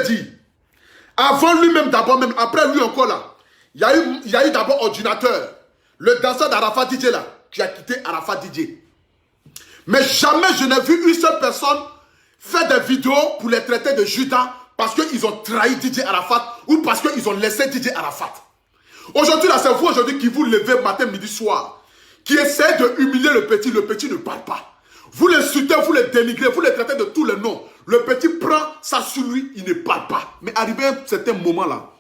l'ai dit. Avant lui-même, d'abord, même après lui encore là, il y a eu d'abord Ordinateur, le danseur d'Arafat DJ là, qui a quitté Arafat DJ. Mais jamais je n'ai vu une seule personne faire des vidéos pour les traiter de Judas parce qu'ils ont trahi DJ Arafat ou parce qu'ils ont laissé DJ Arafat. Aujourd'hui, là, c'est vous aujourd'hui qui vous levez matin, midi, soir, qui essayez de humilier le petit ne parle pas. Vous l'insultez, vous le dénigrez, vous le traitez de tous les noms. Le petit prend ça sur lui, il ne parle pas. Mais arrivé à un certain moment là,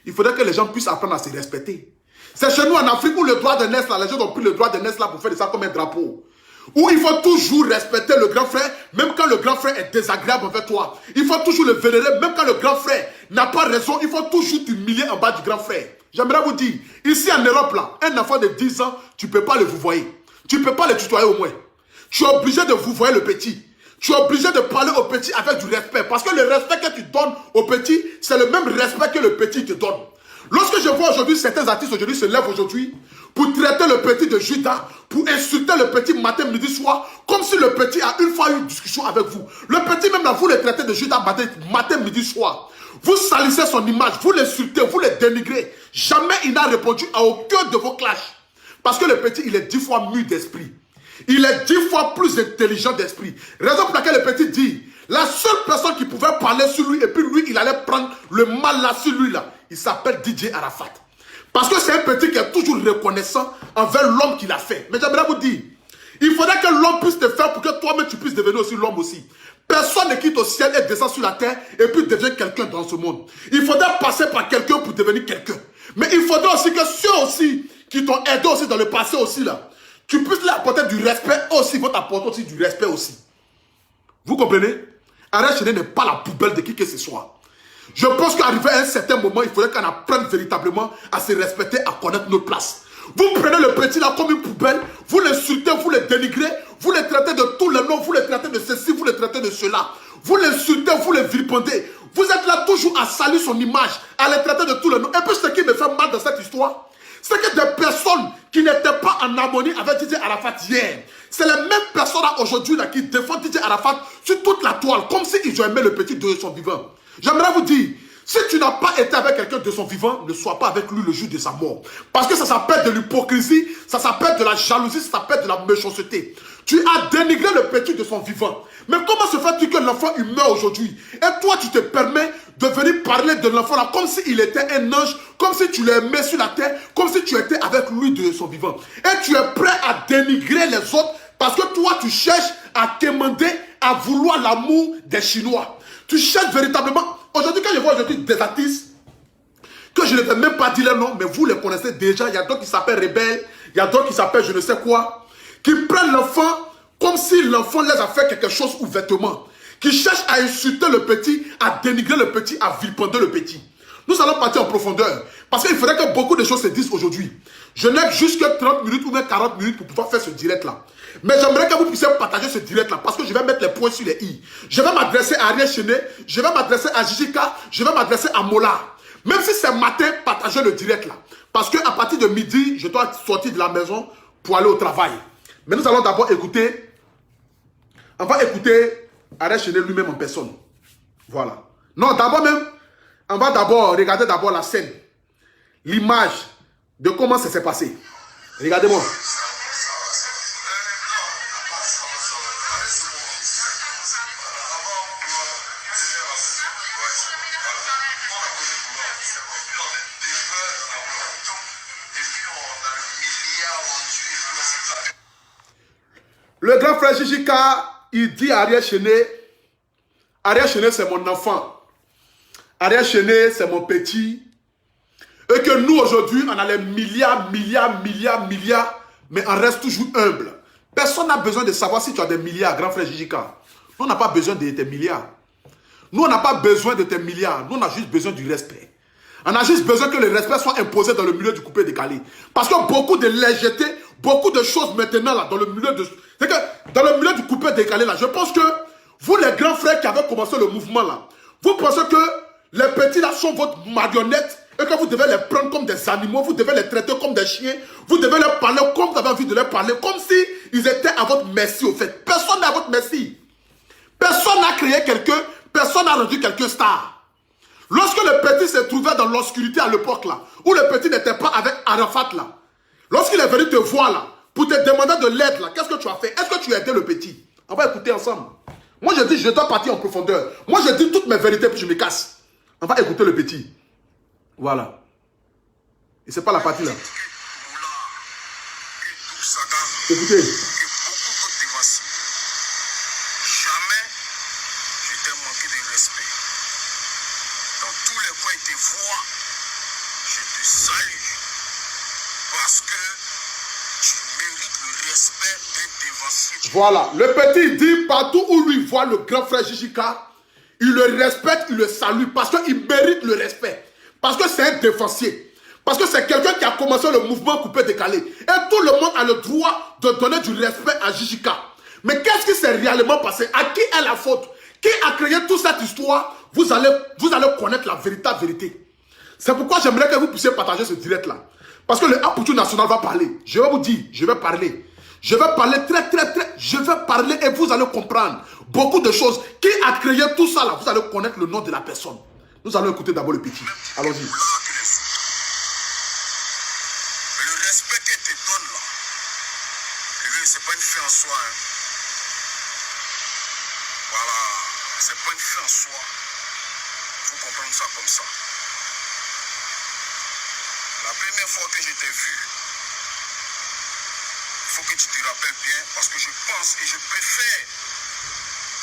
il faudrait que les gens puissent apprendre à se respecter. C'est chez nous en Afrique où le droit de naissance, là, les gens ont pris le droit de naissance là pour faire de ça comme un drapeau. Où il faut toujours respecter le grand frère, même quand le grand frère est désagréable envers toi. Il faut toujours le vénérer, même quand le grand frère n'a pas raison, il faut toujours t'humilier en bas du grand frère. J'aimerais vous dire, ici en Europe là, un enfant de 10 ans, tu ne peux pas le vouvoyer. Tu ne peux pas le tutoyer au moins. Tu es obligé de vouvoyer le petit. Tu es obligé de parler au petit avec du respect. Parce que le respect que tu donnes au petit, c'est le même respect que le petit te donne. Lorsque je vois aujourd'hui certains artistes aujourd'hui se lèvent aujourd'hui pour traiter le petit de Judas, pour insulter le petit matin, midi, soir, comme si le petit a une fois eu une discussion avec vous. Le petit même là, vous le traitez de Judas matin, midi, soir. Vous salissez son image, vous l'insultez, vous le dénigrez. Jamais il n'a répondu à aucun de vos clashs. Parce que le petit, il est 10 fois mûr d'esprit. Il est 10 fois plus intelligent d'esprit. Raison pour laquelle le petit dit, la seule personne qui pouvait parler sur lui, et puis lui, il allait prendre le mal là sur lui là, il s'appelle DJ Arafat. Parce que c'est un petit qui est toujours reconnaissant envers l'homme qu'il a fait. Mais j'aimerais vous dire, il faudrait que l'homme puisse te faire pour que toi-même tu puisses devenir aussi l'homme aussi. Personne ne quitte au ciel et descend sur la terre et puis devient quelqu'un dans ce monde. Il faudrait passer par quelqu'un pour devenir quelqu'un. Mais il faudrait aussi que ceux aussi qui t'ont aidé aussi dans le passé aussi là, tu puisses leur apporter du respect aussi, il faut t'apporter aussi du respect aussi. Vous comprenez? Arrête Chéné n'est pas la poubelle de qui que ce soit. Je pense qu'arrivé à un certain moment, il faudrait qu'on apprenne véritablement à se respecter, à connaître nos places. Vous prenez le petit là comme une poubelle, vous l'insultez, vous le dénigrez, vous le traitez de tous les noms, vous le traitez de ceci, vous le traitez de cela. Vous l'insultez, vous le vilipendez. Vous êtes là toujours à saluer son image, à le traiter de tous les noms. Et puis ce qui me fait mal dans cette histoire, c'est que des personnes qui n'étaient pas en harmonie avec DJ Arafat hier, c'est les mêmes personnes aujourd'hui qui défendent DJ Arafat sur toute la toile, comme s'ils ont aimé le petit de son vivant. J'aimerais vous dire, si tu n'as pas été avec quelqu'un de son vivant, ne sois pas avec lui le jour de sa mort. Parce que ça s'appelle de l'hypocrisie, ça s'appelle de la jalousie, ça s'appelle de la méchanceté. Tu as dénigré le petit de son vivant. Mais comment se fait-il que l'enfant il meurt aujourd'hui? Et toi, tu te permets de venir parler de l'enfant là comme s'il était un ange, comme si tu l'aimais sur la terre, comme si tu étais avec lui de son vivant. Et tu es prêt à dénigrer les autres parce que toi, tu cherches à quémander, à vouloir l'amour des Chinois. Tu cherches véritablement. Aujourd'hui, quand je vois aujourd'hui des artistes, que je ne vais même pas dire leur nom, mais vous les connaissez déjà, il y a d'autres qui s'appellent Rebelle, il y a d'autres qui s'appellent je ne sais quoi, qui prennent l'enfant comme si l'enfant les a fait quelque chose ouvertement, qui cherchent à insulter le petit, à dénigrer le petit, à vilipender le petit. Nous allons partir en profondeur, parce qu'il faudrait que beaucoup de choses se disent aujourd'hui. Je n'ai jusque 30 minutes ou même 40 minutes pour pouvoir faire ce direct-là. Mais j'aimerais que vous puissiez partager ce direct-là, parce que je vais mettre les points sur les i. Je vais m'adresser à Ariel Chéné, je vais m'adresser à Jijika, je vais m'adresser à Mola. Même si c'est matin, partagez le direct-là. Parce qu'à partir de midi, je dois sortir de la maison pour aller au travail. Mais nous allons d'abord écouter, on va écouter Ariel Chéné lui-même en personne. Voilà. Non, d'abord même, on va d'abord regarder d'abord la scène, l'image de comment ça s'est passé. Regardez-moi. Le grand frère Jijika, il dit à Ariel Chéné c'est mon enfant. Ariel Chéné c'est mon petit. Et que nous aujourd'hui, on a les milliards, mais on reste toujours humble. Personne n'a besoin de savoir si tu as des milliards, grand frère Jijika. Nous, on n'a pas besoin de tes milliards. Nous, on n'a pas besoin de tes milliards. Nous, on a juste besoin du respect. On a juste besoin que le respect soit imposé dans le milieu du coupé décalé. Parce que beaucoup de légèreté, beaucoup de choses maintenant là, dans le milieu de... C'est que dans le milieu du coupé décalé là, je pense que vous les grands frères qui avez commencé le mouvement là, vous pensez que les petits là sont votre marionnette et que vous devez les prendre comme des animaux, vous devez les traiter comme des chiens, vous devez leur parler comme vous avez envie de leur parler, comme si ils étaient à votre merci au fait. Personne n'est à votre merci. Personne n'a créé quelqu'un, personne n'a rendu quelqu'un star. Lorsque le petit se trouvait dans l'obscurité à l'époque là, où le petit n'était pas avec Arafat là, lorsqu'il est venu te voir là, pour te demander de l'aide là, qu'est-ce que tu as fait? Est-ce que tu as aidé le petit? On va écouter ensemble. Moi je dis, je dois partir en profondeur. Moi je dis toutes mes vérités puis je me casse. On va écouter le petit. Voilà. Et c'est pas la partie là. Écoutez. Jamais je t'ai manqué de respect. Dans tous les coins de tes voix, je te salue. Parce que tu mérites le respect d'un dévancier. Voilà. Le petit dit partout où lui voit le grand frère Jijika, il le respecte, il le salue. Parce qu'il mérite le respect. Parce que c'est un dévancier. Parce que c'est quelqu'un qui a commencé le mouvement coupé-décalé. Et tout le monde a le droit de donner du respect à Jijika. Mais qu'est-ce qui s'est réellement passé? À qui est la faute? Qui a créé toute cette histoire? Vous allez connaître la véritable vérité. C'est pourquoi j'aimerais que vous puissiez partager ce direct-là. Parce que le Aputu National va parler. Je vais vous dire, je vais parler. Je vais parler je vais parler et vous allez comprendre beaucoup de choses. Qui a créé tout ça là? Vous allez connaître le nom de la personne. Nous allons écouter d'abord le petit. Allons-y. C'est pas une fin en soi. Hein. Voilà, c'est pas une fin en soi. Il faut comprendre ça comme ça. La première fois que je t'ai vu, il faut que tu te rappelles bien parce que je pense et je préfère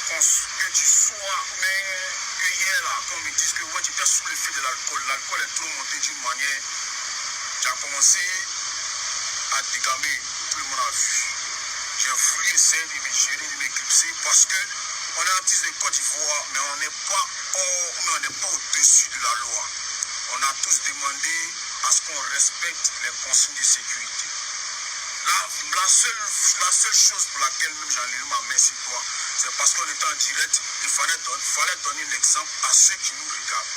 que tu sois, mais que hier là, qu'on me dise que ouais, tu étais sous l'effet de l'alcool. L'alcool est trop monté d'une manière. Tu as commencé à te dégamer, tout le monde a vu. J'ai voulu essayer de me gérer, de m'éclipser parce que on est artiste de Côte d'Ivoire, mais on n'est pas au-dessus de la loi. On a tous demandé à ce qu'on respecte les consignes de sécurité. La seule chose pour laquelle même j'en ai eu ma main sur toi, c'est parce qu'on était en direct, il fallait donner l'exemple à ceux qui nous regardent.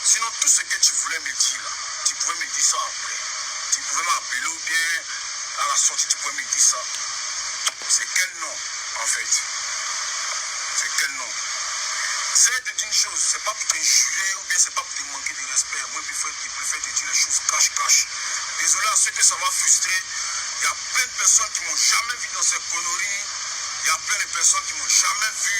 Sinon, tout ce que tu voulais me dire là, tu pouvais me dire ça après. Tu pouvais m'appeler ou bien à la sortie, tu pouvais me dire ça. C'est quel nom, en fait? C'est quel nom? C'est de dire une chose, c'est pas pour t'injurer ou bien c'est pas pour te manquer de respect. Moi, je préfère te dire les choses cache. Désolé à ceux que ça va frustrer. Il y a plein de personnes qui m'ont jamais vu dans ces conneries. Il y a plein de personnes qui m'ont jamais vu.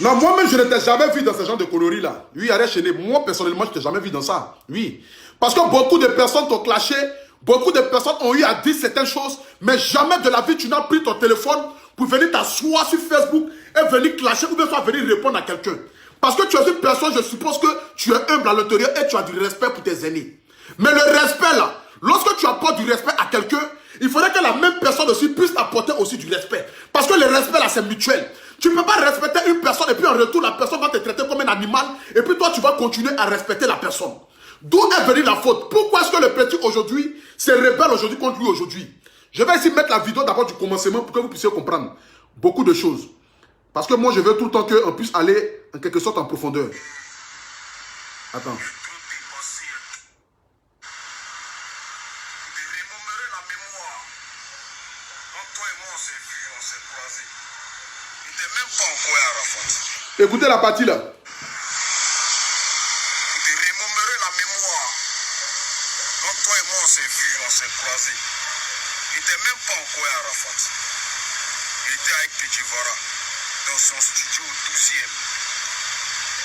Non, moi-même, je ne t'ai jamais vu dans ce genre de conneries-là. Oui, arrête chez moi, personnellement, je ne t'ai jamais vu dans ça. Oui. Parce que beaucoup de personnes t'ont clashé. Beaucoup de personnes ont eu à dire certaines choses, mais jamais de la vie tu n'as pris ton téléphone pour venir t'asseoir sur Facebook et venir clasher ou bien soit venir répondre à quelqu'un. Parce que tu es une personne, je suppose que tu es humble à l'intérieur et tu as du respect pour tes aînés. Mais le respect là, lorsque tu apportes du respect à quelqu'un, il faudrait que la même personne aussi puisse apporter aussi du respect. Parce que le respect là c'est mutuel. Tu ne peux pas respecter une personne et puis en retour la personne va te traiter comme un animal et puis toi tu vas continuer à respecter la personne. D'où est venue la faute? Pourquoi est-ce que le petit aujourd'hui se rebelle aujourd'hui contre lui aujourd'hui? Je vais ici mettre la vidéo d'abord du commencement pour que vous puissiez comprendre beaucoup de choses. Parce que moi je veux tout le temps qu'on puisse aller en quelque sorte en profondeur. Attends. Écoutez la partie là. On s'est croisés. Il n'était même pas encore à Arafat. Il était avec Techivara dans son studio au 12e.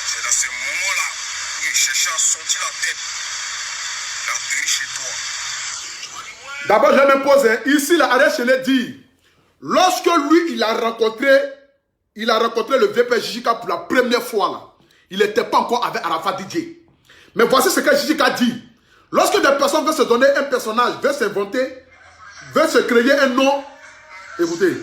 C'est dans ce moment-là où il cherchait à sortir la tête. Il a atterri chez toi. D'abord, je me pose, hein. Ici, la Arès Chenet dit, lorsque lui, il a rencontré le VP Jijika pour la première fois, là, il n'était pas encore avec Arafat DJ. Mais voici ce que Jijika dit. Lorsque des personnes veulent se donner un personnage, veulent s'inventer, veulent se créer un nom, écoutez.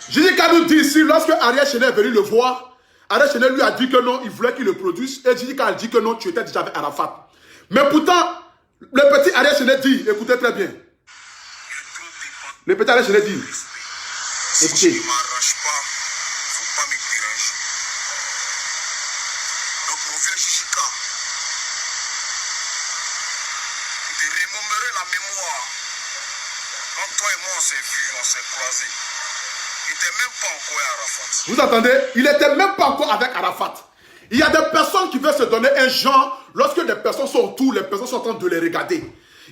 Jijika nous dit ici, lorsque Ariel Chenet est venu le voir, Ariel Chenet lui a dit que non, il voulait qu'il le produise, et Jijika a dit que non, tu étais déjà avec Arafat. Mais pourtant, le petit Ariel Chenet dit, écoutez très bien. Le petit Ariel Chenet dit, écoutez. Si tu ne m'arranges pas, il ne faut pas me déranger. Donc mon vieux Chichika. De remémorer la mémoire. Quand toi et moi on s'est vus, on s'est croisés. Il n'était même pas encore à Arafat. Vous entendez? Il n'était même pas encore avec Arafat. Il y a des personnes qui veulent se donner un genre lorsque des personnes sont autour, les personnes sont en train de les regarder.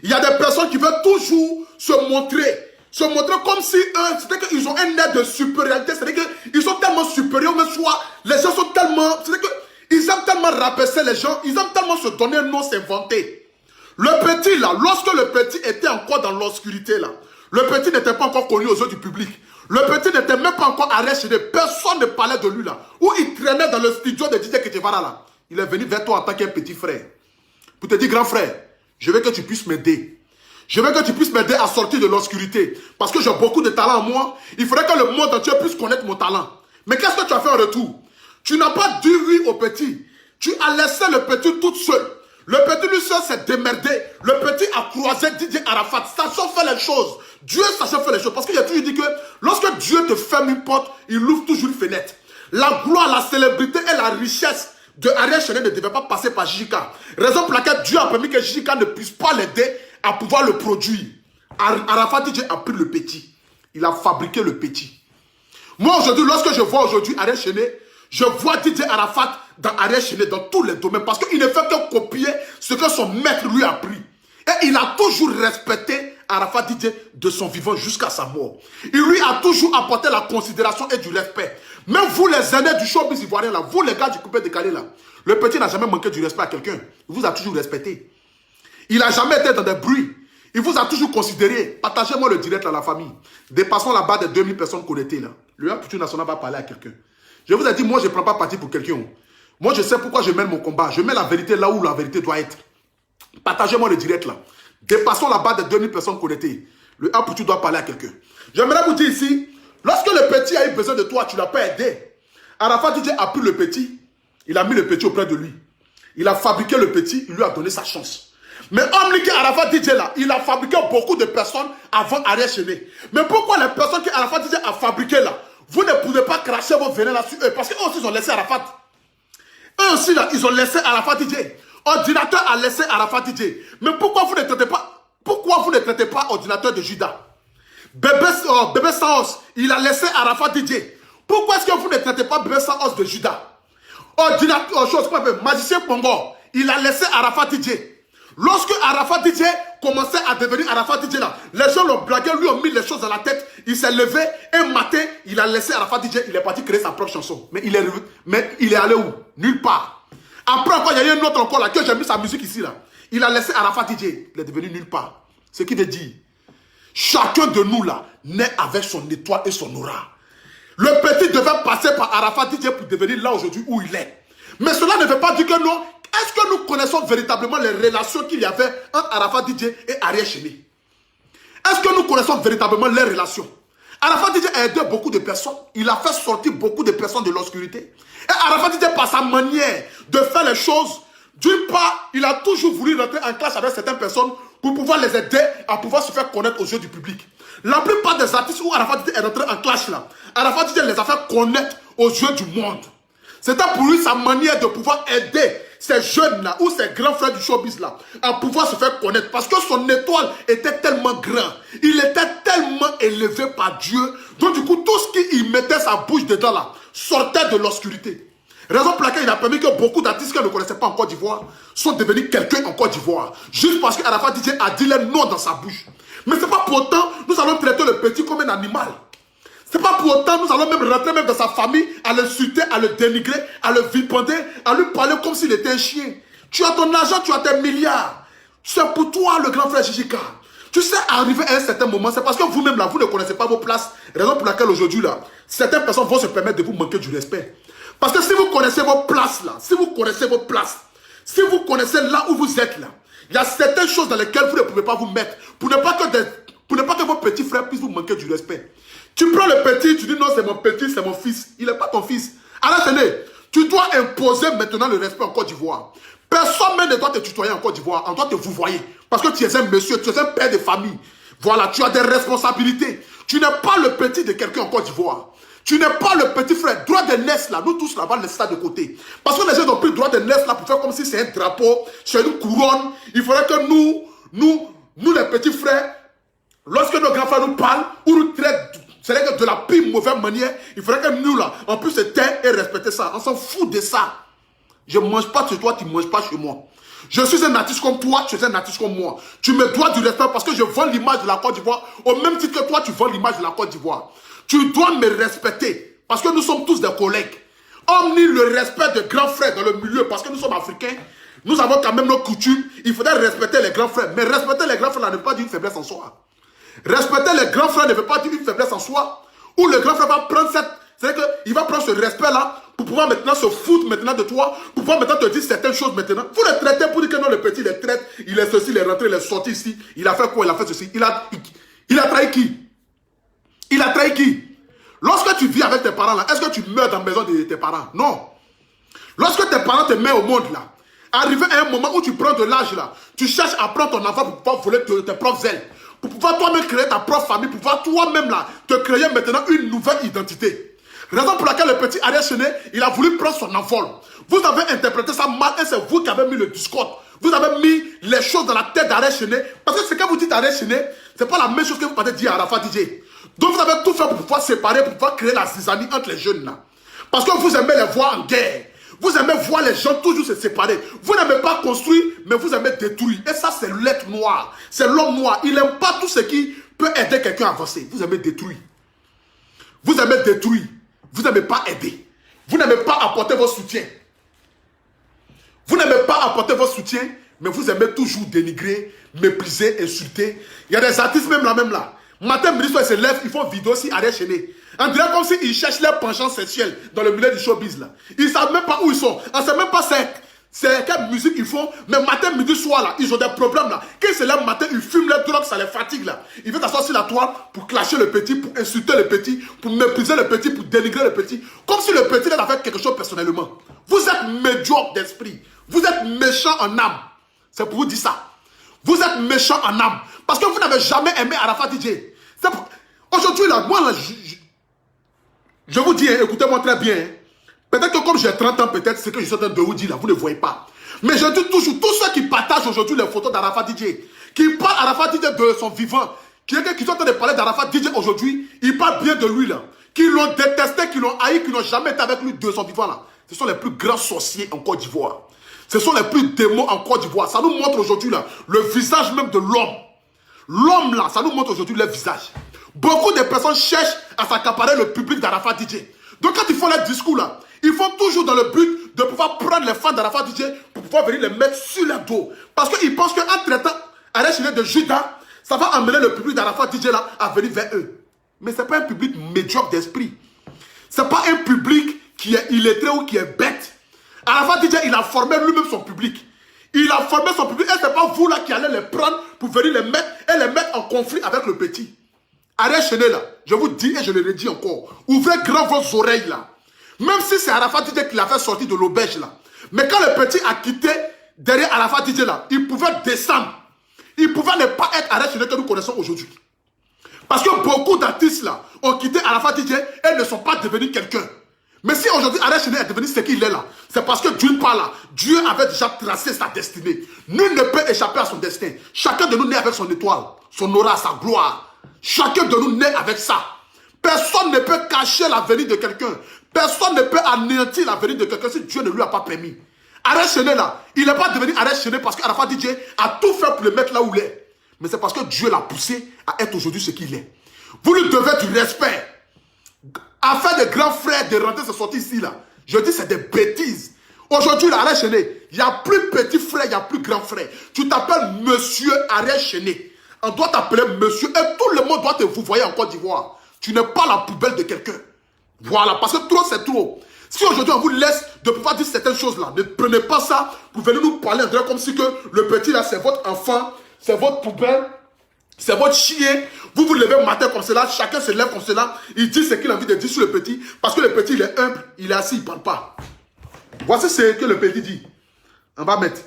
Il y a des personnes qui veulent toujours se montrer comme si eux, c'est-à-dire qu'ils ont un air de supériorité, c'est-à-dire qu'ils sont tellement supérieurs, mais soit les gens sont tellement, c'est-à-dire qu'ils aiment tellement rabaisser les gens, ils aiment tellement se donner un nom, s'inventer. Le petit là, lorsque le petit était encore dans l'obscurité là, le petit n'était pas encore connu aux yeux du public. Le petit n'était même pas encore arrêté, personne ne parlait de lui là. Où il traînait dans le studio de DJ Ketevara là. Il est venu vers toi en tant qu'un petit frère. Pour te dire, grand frère, je veux que tu puisses m'aider. Je veux que tu puisses m'aider à sortir de l'obscurité. Parce que j'ai beaucoup de talent en moi. Il faudrait que le monde entier puisse connaître mon talent. Mais qu'est-ce que tu as fait en retour? Tu n'as pas dit oui au petit. Tu as laissé le petit tout seul. Le petit lui seul s'est démerdé. Le petit a croisé DJ Arafat. Sachant faire les choses. Dieu sachant faire les choses. Parce qu'il a toujours dit que lorsque Dieu te ferme une porte, il ouvre toujours une fenêtre. La gloire, la célébrité et la richesse de Ariel Chenet ne devait pas passer par Jijika. Raison pour laquelle Dieu a permis que Jijika ne puisse pas l'aider à pouvoir le produire. Arafat DJ a pris le petit. Il a fabriqué le petit. Moi aujourd'hui, lorsque je vois aujourd'hui Ariel Chenet, je vois DJ Arafat dans Ariel Chenet dans tous les domaines. Parce qu'il ne fait que copier ce que son maître lui a appris. Et il a toujours respecté Arafat DJ de son vivant jusqu'à sa mort. Il lui a toujours apporté la considération et du respect. Même vous les aînés du showbiz ivoirien là, vous les gars du coupé décalé là, le petit n'a jamais manqué du respect à quelqu'un. Il vous a toujours respecté. Il n'a jamais été dans des bruits. Il vous a toujours considéré. Partagez-moi le direct à la famille. Dépassons la barre des 2000 personnes connectées là. Le Culture Nationale va parler à quelqu'un. Je vous ai dit, moi je ne prends pas parti pour quelqu'un. Moi je sais pourquoi je mène mon combat. Je mets la vérité là où la vérité doit être. Partagez-moi le direct là. Dépassons la barre des 2000 personnes connectées. Le Culture doit parler à quelqu'un. J'aimerais vous dire ici, lorsque le petit a eu besoin de toi, tu ne l'as pas aidé. Arafat DJ a pris le petit. Il a mis le petit auprès de lui. Il a fabriqué le petit. Il lui a donné sa chance. Mais Omliki Arafat DJ là, il a fabriqué beaucoup de personnes avant Ariel Chenet. Mais pourquoi les personnes que Arafat DJ a fabriquées là, vous ne pouvez pas cracher vos venin là sur eux? Parce qu'eux aussi ils ont laissé Arafat. Eux aussi là, ils ont laissé Arafat DJ. Ordinateur a laissé Arafat DJ. Mais pourquoi vous ne traitez pas ordinateur de Judas? Bébé Saos, il a laissé Arafat DJ. Pourquoi est-ce que vous ne traitez pas Bébé Saos de Judas? Ordinateur, magicien Pongo, il a laissé Arafat DJ. Lorsque Arafat DJ commençait à devenir Arafat DJ là, les gens l'ont blagué, lui ont mis les choses dans la tête, il s'est levé, un matin, il a laissé Arafat DJ, il est parti créer sa propre chanson. Mais il est allé où? Nulle part. Après encore, il y a eu un autre encore là, que j'ai mis sa musique ici là. Il a laissé Arafat DJ, il est devenu nulle part. Ce qui veut dire, chacun de nous là, naît avec son étoile et son aura. Le petit devait passer par Arafat DJ pour devenir là aujourd'hui où il est. Mais cela ne veut pas dire que non. Est-ce que nous connaissons véritablement les relations qu'il y avait entre Arafat DJ et Ariel Chenet? Est-ce que nous connaissons véritablement les relations? Arafat DJ a aidé beaucoup de personnes. Il a fait sortir beaucoup de personnes de l'obscurité. Et Arafat DJ, par sa manière de faire les choses, d'une part, il a toujours voulu rentrer en classe avec certaines personnes pour pouvoir les aider à pouvoir se faire connaître aux yeux du public. La plupart des artistes où Arafat DJ est rentré en clash là, Arafat DJ les a fait connaître aux yeux du monde. C'était pour lui sa manière de pouvoir aider ces jeunes-là ou ces grands frères du showbiz-là à pouvoir se faire connaître. Parce que son étoile était tellement grand. Il était tellement élevé par Dieu. Donc du coup, tout ce qu'il mettait sa bouche dedans là sortait de l'obscurité. Raison pour laquelle il a permis que beaucoup d'artistes qui ne connaissaient pas en Côte d'Ivoire sont devenus quelqu'un en Côte d'Ivoire. Juste parce qu'Arafat DJ a dit les noms dans sa bouche. Mais ce n'est pas pour autant nous allons traiter le petit comme un animal. Ce n'est pas pour autant nous allons même rentrer même dans sa famille, à le insulter, à le dénigrer, à le vilipender, à lui parler comme s'il était un chien. Tu as ton argent, tu as tes milliards. C'est pour toi le grand frère Jijika. Tu sais, arriver à un certain moment, c'est parce que vous-même là, vous ne connaissez pas vos places. Raison pour laquelle aujourd'hui là, certaines personnes vont se permettre de vous manquer du respect. Parce que si vous connaissez vos places là, si vous connaissez vos places, si vous connaissez là où vous êtes là, il y a certaines choses dans lesquelles vous ne pouvez pas vous mettre pour ne pas que vos petits frères puissent vous manquer du respect. Tu prends le petit, tu dis non, c'est mon petit, c'est mon fils. Il n'est pas ton fils. Alors, tu dois imposer maintenant le respect en Côte d'Ivoire. Personne même ne doit te tutoyer en Côte d'Ivoire, on doit te vouvoyer. Parce que tu es un monsieur, tu es un père de famille. Voilà, tu as des responsabilités. Tu n'es pas le petit de quelqu'un en Côte d'Ivoire. Tu n'es pas le petit frère. Droit de naissance là, nous tous là-bas, laissez ça de côté. Parce que les gens ont pris droit de naissance là pour faire comme si c'est un drapeau, c'est une couronne. Il faudrait que nous les petits frères, lorsque nos grands frères nous parlent ou nous traitent, c'est-à-dire de la pire mauvaise manière, il faudrait que nous là, on puisse se taire et respecter ça. On s'en fout de ça. Je ne mange pas chez toi, tu ne manges pas chez moi. Je suis un artiste comme toi, tu es un artiste comme moi. Tu me dois du respect parce que je vends l'image de la Côte d'Ivoire. Au même titre que toi, tu vends l'image de la Côte d'Ivoire. Tu dois me respecter parce que nous sommes tous des collègues. On nie le respect de grands frères dans le milieu parce que nous sommes africains. Nous avons quand même nos coutumes. Il faudrait respecter les grands frères. Mais respecter les grands frères ne veut pas dire une faiblesse en soi. Respecter les grands frères ne veut pas dire une faiblesse en soi. Ou le grand frère va prendre cette... C'est-à-dire qu'il va prendre ce respect-là pour pouvoir maintenant se foutre maintenant de toi, pour pouvoir maintenant te dire certaines choses maintenant. Vous le traitez pour dire que non, le petit, il est traite, il est ceci, il est rentré, il est sorti ici, il a fait quoi, il a fait ceci. Il a trahi qui? Il a trahi qui? Lorsque tu vis avec tes parents là, est-ce que tu meurs dans la maison de tes parents? Non. Lorsque tes parents te mettent au monde là, arrivé à un moment où tu prends de l'âge là, tu cherches à prendre ton enfant pour pouvoir voler tes propres ailes, pour pouvoir toi-même créer ta propre famille, pour pouvoir toi-même là, te créer maintenant une nouvelle identité. Raison pour laquelle le petit Ariel Chené, il a voulu prendre son envol. Vous avez interprété ça mal et c'est vous qui avez mis le discours. Vous avez mis les choses dans la tête d'Ariel Chené. Parce que ce que vous dites à Ariel Chené, ce n'est pas la même chose que vous partez dire à Arafat DJ. Donc vous avez tout fait pour pouvoir séparer, pour pouvoir créer la zizanie entre les jeunes là. Parce que vous aimez les voir en guerre. Vous aimez voir les gens toujours se séparer. Vous n'aimez pas construire, mais vous aimez détruire. Et ça, c'est l'être noir. C'est l'homme noir. Il n'aime pas tout ce qui peut aider quelqu'un à avancer. Vous aimez détruire. Vous aimez détruire. Vous n'aimez pas aider. Vous n'aimez pas apporter vos soutiens. Vous n'aimez pas apporter vos soutiens, mais vous aimez toujours dénigrer, mépriser, insulter. Il y a des artistes même là. Matin, midi, soir, ils se lèvent, ils font vidéo si Ariel Chené. On dirait comme s'ils cherchent leur penchant sexuel dans le milieu du showbiz là. Ils ne savent même pas où ils sont. On ne sait même pas c'est quelle musique ils font. Mais matin, midi, soir là, ils ont des problèmes là. Quand ils se lèvent matin, ils fument leur drogue, ça les fatigue là. Ils veulent s'asseoir sur la toile pour clasher le petit, pour insulter le petit, pour mépriser le petit, pour dénigrer le petit. Comme si le petit a fait quelque chose personnellement. Vous êtes médiocre d'esprit. Vous êtes méchant en âme. C'est pour vous dire ça. Vous êtes méchant en âme. Parce que vous n'avez jamais aimé Arafat DJ. Aujourd'hui là, moi là, je vous dis, écoutez-moi très bien. Peut-être que comme j'ai 30 ans, peut-être ce que je suis en train de vous dire là, vous ne voyez pas. Mais je dis toujours, tous ceux qui partagent aujourd'hui les photos d'Arafat DJ, qui parlent Arafat DJ de son vivant, qui sont en train de parler d'Arafat DJ aujourd'hui, ils parlent bien de lui là. Qui l'ont détesté, qui l'ont haï, qui n'ont jamais été avec lui de son vivant là. Ce sont les plus grands sorciers en Côte d'Ivoire. Ce sont les plus démons en Côte d'Ivoire. Ça nous montre aujourd'hui là le visage même de l'homme. L'homme là, ça nous montre aujourd'hui le visage. Beaucoup de personnes cherchent à s'accaparer le public d'Arafat DJ. Donc quand ils font leur discours là, ils font toujours dans le but de pouvoir prendre les fans d'Arafat DJ pour pouvoir venir les mettre sur leur dos. Parce qu'ils pensent qu'en traitant Ariel Chené de Judas, ça va amener le public d'Arafat DJ là à venir vers eux. Mais ce n'est pas un public médiocre d'esprit. Ce n'est pas un public qui est illettré ou qui est bête. Arafat DJ, il a formé lui-même son public. Il a formé son public et ce n'est pas vous là qui allez les prendre pour venir les mettre et les mettre en conflit avec le petit. Ariel Chené là, je vous dis et je le redis encore, ouvrez grand vos oreilles là. Même si c'est Arafat DJ qui l'a fait sortir de l'auberge là. Mais quand le petit a quitté derrière Arafat DJ là, il pouvait descendre. Il pouvait ne pas être Ariel Chené que nous connaissons aujourd'hui. Parce que beaucoup d'artistes là ont quitté Arafat DJ et ne sont pas devenus quelqu'un. Mais si aujourd'hui Ariel Chené est devenu ce qu'il est là, c'est parce que d'une part là, Dieu avait déjà tracé sa destinée. Nul ne peut échapper à son destin. Chacun de nous naît avec son étoile, son aura, sa gloire. Chacun de nous naît avec ça. Personne ne peut cacher l'avenir de quelqu'un. Personne ne peut anéantir l'avenir de quelqu'un si Dieu ne lui a pas permis. Ariel Chené là, il n'est pas devenu Ariel Chené parce qu'Arafat DJ a tout fait pour le mettre là où il est. Mais c'est parce que Dieu l'a poussé à être aujourd'hui ce qu'il est. Vous lui devez du respect. Afin de grands frères de rentrer se sortir ici là. Je dis c'est des bêtises. Aujourd'hui, Ariel Chené, il n'y a plus petit frère, il n'y a plus grand frère. Tu t'appelles Monsieur Ariel Chené. On doit t'appeler monsieur et tout le monde doit te vous voyez en Côte d'Ivoire. Tu n'es pas la poubelle de quelqu'un. Voilà, parce que trop c'est trop. Si aujourd'hui on vous laisse de pouvoir dire certaines choses là, ne prenez pas ça pour venir nous parler comme si que le petit là c'est votre enfant, c'est votre poubelle, c'est votre chien. Vous vous levez matin comme cela, chacun se lève comme cela, il dit ce qu'il a envie de dire sur le petit, parce que le petit il est humble, il est assis, il ne parle pas. Voici ce que le petit dit. On va mettre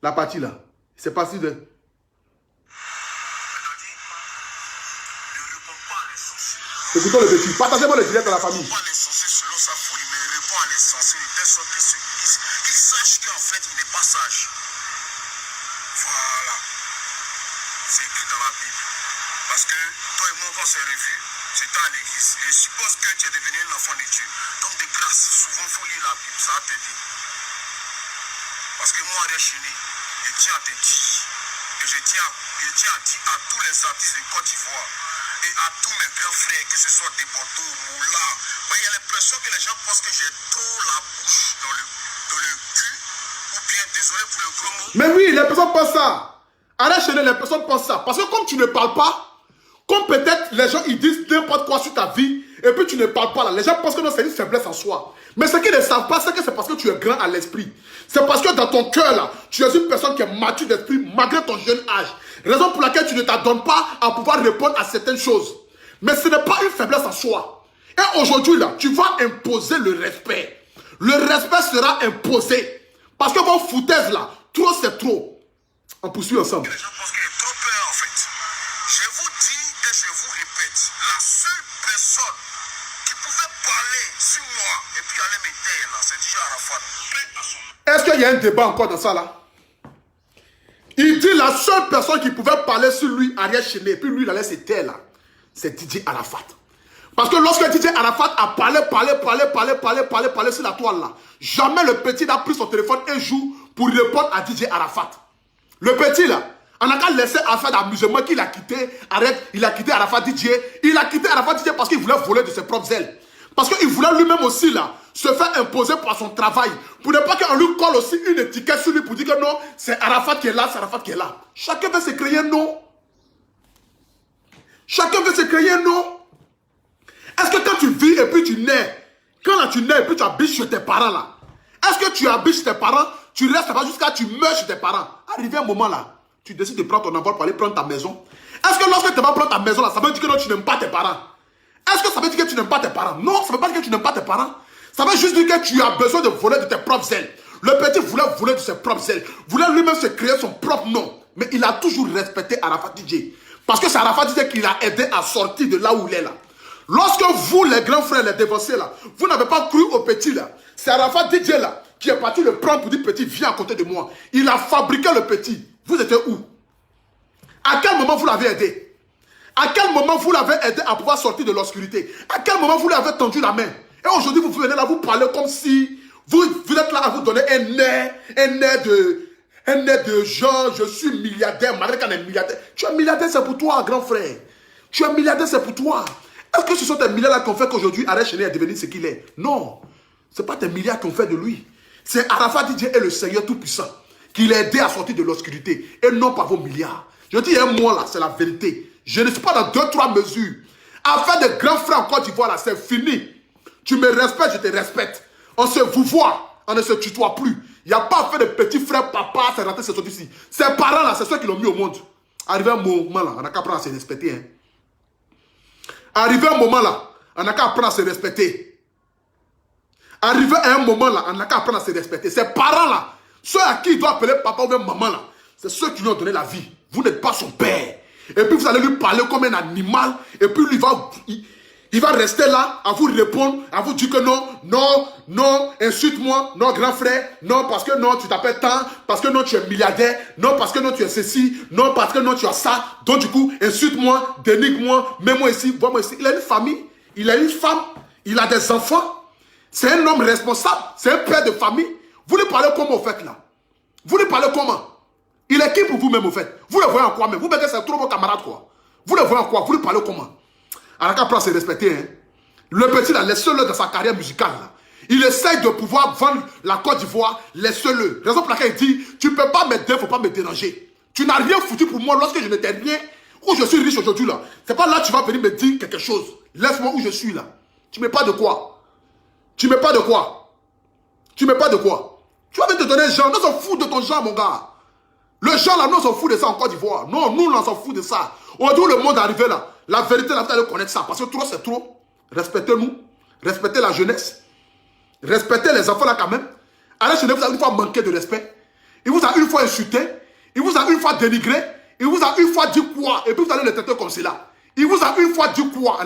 la partie là. C'est parti de... Écoutons le petit. Partagez-moi le direct à la famille. Pas l'incenser selon sa folie, mais répond à l'insensé de telle sorte qu'il sache qu'en fait, il n'est pas sage. Voilà. C'est écrit dans la Bible. Parce que toi et moi, quand on s'est revus, c'était à l'église. Et je suppose que tu es devenu un enfant de Dieu. Donc, de grâce, souvent, il faut lire la Bible. Ça va t'aider. Parce que moi, Ariel Chéné, je tiens à te dire. Et je tiens à dire à tous les artistes de Côte d'Ivoire et à tous mes grands frères, que ce soit des Bordeaux, Moula. Il y a l'impression que les gens pensent que j'ai trop la bouche dans le cul. Ou bien, désolé pour le gros mot. Mais oui, les personnes pensent ça. Arrête chez les personnes pensent ça. Parce que comme tu ne parles pas, comme peut-être les gens ils disent n'importe quoi sur ta vie, et puis tu ne parles pas là. Les gens pensent que non, c'est une faiblesse en soi. Mais ce qu'ils ne savent pas, c'est que c'est parce que tu es grand à l'esprit. C'est parce que dans ton cœur là, tu es une personne qui est mature d'esprit malgré ton jeune âge. Raison pour laquelle tu ne t'adonnes pas à pouvoir répondre à certaines choses. Mais ce n'est pas une faiblesse en soi. Et aujourd'hui là, tu vas imposer le respect. Le respect sera imposé. Parce que vos foutaises là, trop c'est trop. On poursuit ensemble. Les gens pensent qu'il y a trop peur en fait. Je vous dis et je vous répète, la seule personne qui pouvait parler sur moi et puis aller m'aider là, c'est DJ Arafat. Est-ce qu'il y a un débat encore dans ça là? Il dit la seule personne qui pouvait parler sur lui, Ariel Chéné, et puis lui il allait se taire là, c'est DJ Arafat. Parce que lorsque DJ Arafat a parlé sur la toile là, jamais le petit n'a pris son téléphone un jour pour répondre à DJ Arafat. Le petit là, on n'a qu'à laisser Arafat d'amusement qu'il a quitté, il a quitté Arafat DJ. Il a quitté Arafat DJ parce qu'il voulait voler de ses propres ailes. Parce qu'il voulait lui-même aussi là, se faire imposer par son travail. Pour ne pas qu'on lui colle aussi une étiquette sur lui pour dire que non, c'est Arafat qui est là, c'est Arafat qui est là. Chacun veut se créer un nom. Chacun veut se créer un nom. Est-ce que quand tu vis et puis tu nais, quand là tu nais et puis tu habites chez tes parents là, est-ce que tu habites chez tes parents, tu restes là jusqu'à tu meurs chez tes parents? Arrivé un moment là, tu décides de prendre ton envol pour aller prendre ta maison. Est-ce que lorsque tu vas prendre ta maison là, ça veut dire que non, tu n'aimes pas tes parents? Est-ce que ça veut dire que tu n'aimes pas tes parents? Non, ça ne veut pas dire que tu n'aimes pas tes parents. Ça veut juste dire que tu as besoin de voler de tes propres ailes. Le petit voulait voler de ses propres ailes. Voulait lui-même se créer son propre nom. Mais il a toujours respecté Arafat DJ. Parce que c'est Arafat DJ qui l'a aidé à sortir de là où il est là. Lorsque vous, les grands frères, les dévancés là, vous n'avez pas cru au petit là. C'est Arafat DJ là qui est parti le prendre pour dire petit, viens à côté de moi. Il a fabriqué le petit. Vous étiez où? À quel moment vous l'avez aidé? À quel moment vous l'avez aidé à pouvoir sortir de l'obscurité? À quel moment vous lui avez tendu la main? Et aujourd'hui, vous venez là, vous parlez comme si vous êtes là à vous donner un air de genre, je suis milliardaire, malgré qu'on est milliardaire. Tu es milliardaire, c'est pour toi, grand frère. Tu es milliardaire, c'est pour toi. Est-ce que ce sont tes milliards là qui ont fait qu'aujourd'hui, Ariel Chéné est devenu ce qu'il est? Non. Ce n'est pas tes milliards qui ont fait de lui. C'est Arafat DJ et le Seigneur Tout-Puissant qui l'a aidé à sortir de l'obscurité. Et non pas vos milliards. Je dis un mois là, c'est la vérité. Je ne suis pas dans 2-3 mesures. Affaire de grands frères en Côte d'Ivoire là, c'est fini. Tu me respectes, je te respecte. On se vous voit, on ne se tutoie plus. Il n'y a pas fait de petits frères, papa, c'est rentré, c'est sorti ici. Ses parents là, c'est ceux qui l'ont mis au monde. Arrivé un moment là, on n'a qu'à apprendre à se respecter. Hein. Arrivé un moment là, on n'a qu'à apprendre à se respecter. Arrivé à un moment là, on n'a qu'à apprendre à se respecter. Ses parents là, ceux à qui il doit appeler papa ou même maman là, c'est ceux qui lui ont donné la vie. Vous n'êtes pas son père. Et puis vous allez lui parler comme un animal. Et puis lui il va rester là à vous répondre, à vous dire que non, non, non, insulte-moi, non grand frère, non parce que non tu t'appelles tant, parce que non tu es milliardaire, non parce que non tu es ceci, non parce que non tu as ça. Donc du coup, insulte-moi, dénigre-moi, mets-moi ici, vois-moi ici. Il a une famille, il a une femme, il a des enfants. C'est un homme responsable, c'est un père de famille. Vous lui parlez comment au fait là? Vous lui parlez comment? Il est qui pour vous-même au fait? Vous le voyez en quoi même? Vous mettez c'est trop vos camarades quoi? Vous le voyez en quoi? Vous lui parlez comment? Araka prend à se respecter. Hein? Le petit là, laissez-le dans sa carrière musicale là. Il essaye de pouvoir vendre la Côte d'Ivoire, laissez-le. Raison pour laquelle il dit, tu ne peux pas m'aider, il ne faut pas me déranger. Tu n'as rien foutu pour moi lorsque je n'étais rien, où je suis riche aujourd'hui là. C'est pas là que tu vas venir me dire quelque chose. Laisse-moi où je suis là. Tu ne mets pas de quoi? Tu ne mets pas de quoi? Tu ne mets pas de quoi? Tu vas venir te donner un genre, nous on s'en fout de ton genre mon gars. Le genre là, nous on s'en fout de ça en Côte d'Ivoire. Non, nous on s'en fout de ça. Aujourd'hui où le monde est arrivé là, la vérité là, vous allez connaître ça. Parce que trop c'est trop. Respectez-nous. Respectez la jeunesse. Respectez les enfants là quand même. Ariel Chéné vous a une fois manqué de respect. Il vous a une fois insulté. Il vous a une fois dénigré. Il vous a une fois dit quoi. Et puis vous allez le traiter comme cela. Il vous a une fois dit quoi.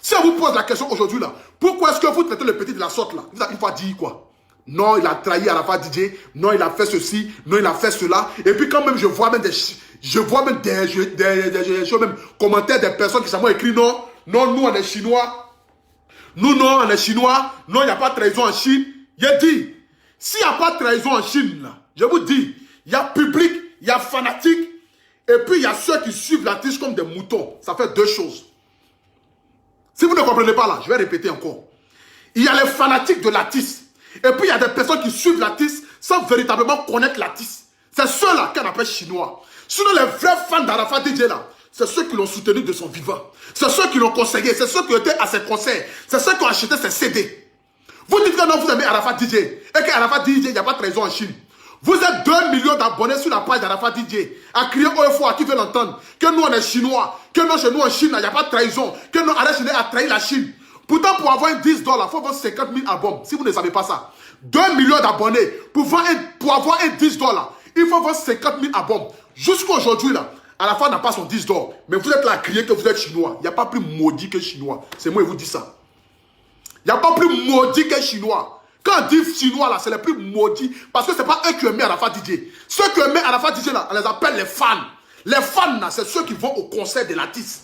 Si on vous pose la question aujourd'hui là, pourquoi est-ce que vous traitez le petit de la sorte là? Vous avez une fois dit quoi? Non, il a trahi Arafat DJ. Non, il a fait ceci. Non, il a fait cela. Et puis quand même, je vois même des commentaires des personnes qui m'ont écrit non, non, nous on est Chinois. Nous, non, on est Chinois. Non, il n'y a pas de trahison en Chine. J'ai dit, s'il n'y a pas de trahison en Chine, là, je vous dis, il y a public, il y a fanatique, et puis il y a ceux qui suivent l'artiste comme des moutons. Ça fait deux choses. Si vous ne comprenez pas là, je vais répéter encore. Il y a les fanatiques de l'artiste, et puis il y a des personnes qui suivent l'artiste sans véritablement connaître l'artiste. C'est ceux-là qu'on appelle Chinois. Sinon, les vrais fans d'Arafat DJ là, c'est ceux qui l'ont soutenu de son vivant. C'est ceux qui l'ont conseillé. C'est ceux qui étaient à ses concerts. C'est ceux qui ont acheté ses CD. Vous dites que non, vous aimez Arafat DJ. Et qu'Arafat DJ, il n'y a pas de trahison en Chine. Vous êtes 2 millions d'abonnés sur la page d'Arafat DJ. À crier haut et fort à qui veut l'entendre. Que nous, on est Chinois. Que non, chez nous en Chine, il n'y a pas de trahison. Que non, Arafat DJ a trahi la Chine. Pourtant, pour avoir $10, il faut avoir 50 000 albums. Si vous ne savez pas ça. 2 millions d'abonnés. Pour avoir un $10, il faut avoir 50 000 albums. Jusqu'à aujourd'hui, là. Arafat n'a pas son 10 d'or. Mais vous êtes là à crier que vous êtes chinois. Il n'y a pas plus maudit que chinois. C'est moi qui vous dis ça. Il n'y a pas plus maudit que chinois. Quand on dit chinois là, c'est les plus maudits. Parce que ce n'est pas eux qui aiment Arafat DJ. Ceux qui aiment Arafat DJ là, on les appelle les fans. Les fans là, c'est ceux qui vont au concert de l'artiste.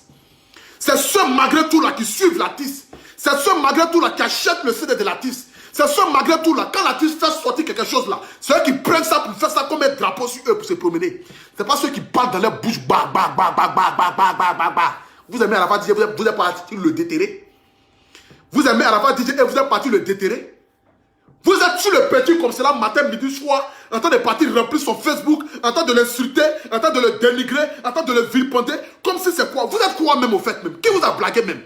C'est ceux malgré tout là qui suivent l'artiste. C'est ceux malgré tout là qui achètent le CD de l'artiste. C'est ceux malgré tout là, quand l'artiste fait sortir quelque chose là, c'est eux qui prennent ça pour faire ça comme un drapeau sur eux pour se promener. C'est pas ceux qui parlent dans leur bouche, bah. Vous aimez Arafat DJ, vous êtes parti le déterrer. Vous aimez Arafat DJ et vous êtes parti le déterrer. Vous êtes sur le petit comme cela, matin, midi, soir, en train de partir remplir son Facebook, en train de l'insulter, en train de le dénigrer, en train de le vilipender, comme si c'est quoi. Vous êtes quoi même au fait même? Qui vous a blagué même?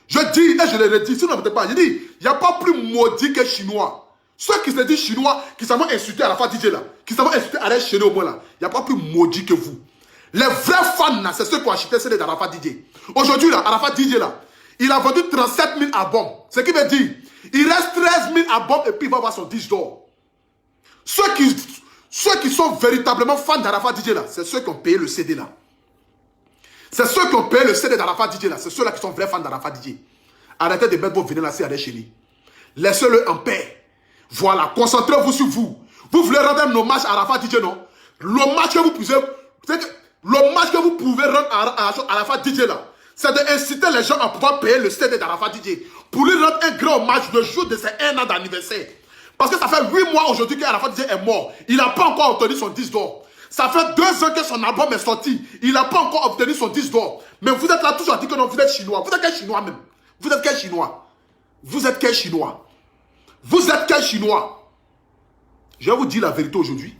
Je dis, et je le redis, si vous ne m'entendez pas, je dis, il n'y a pas plus maudit que chinois. Ceux qui se disent chinois, qui savent insulter Arafat DJ là, qui savent insulter Arafat Chéné au moins là, il n'y a pas plus maudit que vous. Les vrais fans là, c'est ceux qui ont acheté CD d'Arafat DJ. Aujourd'hui là, Arafat DJ là, il a vendu 37 000 albums. Ce qui veut dire, il reste 13 000 albums et puis il va avoir son 10 d'or. Ceux qui sont véritablement fans d'Arafat DJ là, c'est ceux qui ont payé le CD là. C'est ceux qui ont payé le CD d'Arafat DJ là. C'est ceux-là qui sont vrais fans d'Arafat DJ. Arrêtez de mettre vos venez là, c'est Arafat Chéné. Laissez-le en paix. Voilà, concentrez-vous sur vous. Vous voulez rendre un hommage à Arafat DJ, non? L'hommage que vous pouvez rendre à Arafat DJ là, c'est d'inciter les gens à pouvoir payer le CD d'Arafat DJ. Pour lui rendre un grand hommage le jour de ses 1 an d'anniversaire. Parce que ça fait 8 mois aujourd'hui qu'Arafat DJ est mort. Il n'a pas encore obtenu son 10 d'or. Ça fait 2 ans que son album est sorti. Il n'a pas encore obtenu son 10 d'or. Mais vous êtes là toujours à dire que non, vous êtes chinois. Vous êtes quel chinois même? Vous êtes quel chinois? Vous êtes quel chinois? Vous êtes quel chinois? Je vais vous dire la vérité aujourd'hui.